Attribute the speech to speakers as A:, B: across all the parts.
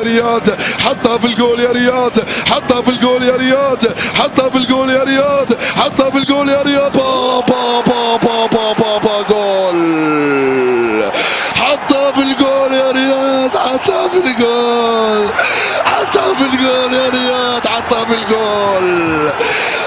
A: رياض، حطها في الجول يا رياض، حطها في الجول يا رياض، حطها في الجول يا رياض، حطها في الجول يا رياض. با با با با با با با جول. حطها في الجول يا رياض، حطها في الجول، حطها في الجول يا رياض، حطها في الجول.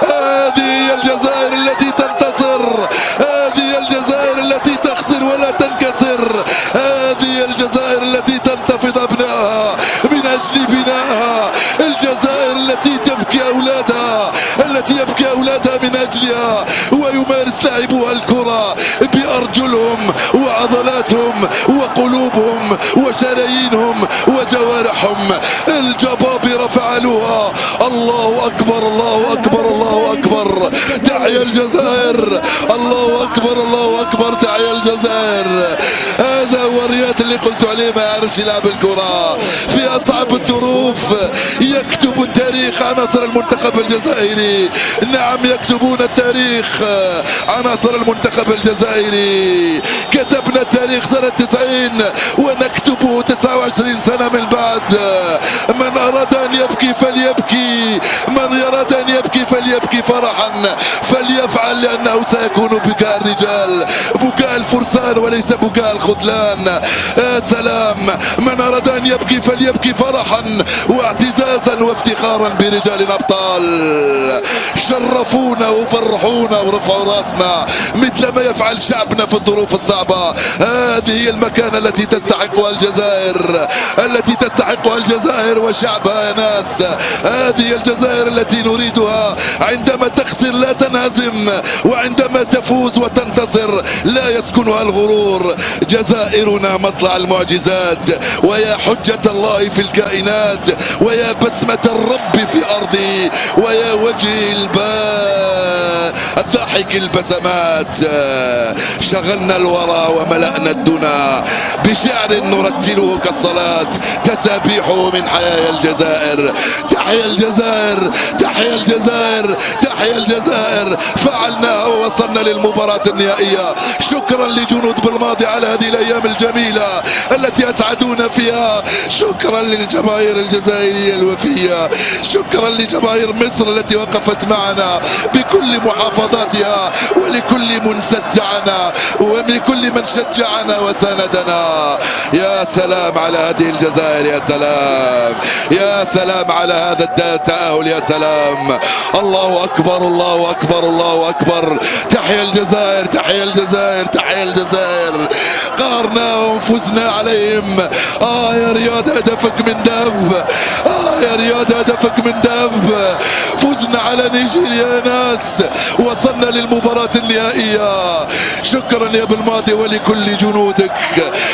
A: هذه الجزائر التي تنتصر، هذه الجزائر التي تخسر ولا تنكسر، هذه الجزائر التي تنتفض أبنائها من أجل بنائها، الجزائر التي تبكي أولادها، التي يبكي أولادها من أجلها، ويمارس لاعبوها الكرة بأرجلهم وعضلاتهم وقلوبهم وشرايينهم وجوارحهم. الجبابرة فعلوها. الله أكبر، الله أكبر، الله أكبر. تحيا الجزائر، الله أكبر، الله أكبر. تحيا الجزائر. هذا هو الرياض اللي قلت عليه، ما يعرفش يلعب الكرة في أصعب الظروف. يكتب التاريخ عناصر المنتخب الجزائري، نعم يكتبون التاريخ عناصر المنتخب الجزائري. كتبنا التاريخ سنة 90 ونكتبه 29 سنة من بعد. من أراد أن يبكي فليبكي، من أراد أن يبكي فليبكي فرحا، فليفعل، لأنه سيكون بكاء الرجال، بكاء الفرسان وليس بكاء الخذلان. يا سلام. من أراد أن يبكي فليبكي فرحا واعتزازا وافتخارا برجال أبطال شرفونا وفرحونا ورفعوا راسنا مثل ما يفعل شعبنا في الظروف الصعبة. هذه هي المكانة التي تستحقها الجزائر، التي تستحقها الجزائر وشعبها يا ناس. هذه الجزائر التي نريدها. عندما تخسر لا تنهزم، وعندما تفوز وتنتصر لا يسكنها الغرور. جزائرنا مطلع المعجزات، ويا حجة الله في الكائنات، ويا بسمة الرب في أرضي، ويا وجه الضحك البسمات. شغلنا الورى وملأنا الدنا بشعر نرتله كالصلاة، تسابيحه من حياة الجزائر. تحيا الجزائر، تحيا الجزائر، تحيا الجزائر. فعلناها ووصلنا للمباراة النهائية. شكرا لجنود بالماضي على هذه الأيام الجميلة التي أسعدونا فيها. شكرا للجماهير الجزائرية الوفية. شكرا لجماهير مصر التي وقفت معنا بكل محافظاتها، ولكل من شجعنا، ولكل من شجعنا وساندنا. يا سلام على هذه الجزائر، يا سلام، يا سلام على هذا التأهل، يا سلام. الله أكبر، الله أكبر، الله أكبر. تحيا الجزائر، تحيا الجزائر، تحيا الجزائر. قهرناهم، فزنا عليهم. يا رياض هدفك من دف، يا رياض هدفك من دف. فزنا على نيجيريا يا ناس، وصلنا للمباراة النهائية. شكرا يا بالماضي ولكل جنودك.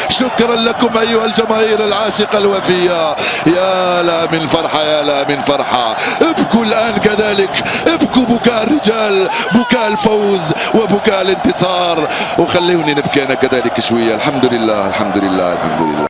A: شكرا لكم أيها الجماهير العاشقة الوفية. يا لا من فرحة، يا لا من فرحة. ابكوا الآن كذلك، ابكوا بكاء الرجال، بكاء الفوز وبكاء الانتصار، وخلوني نبكي أنا كذلك شوية. الحمد لله، الحمد لله، الحمد لله.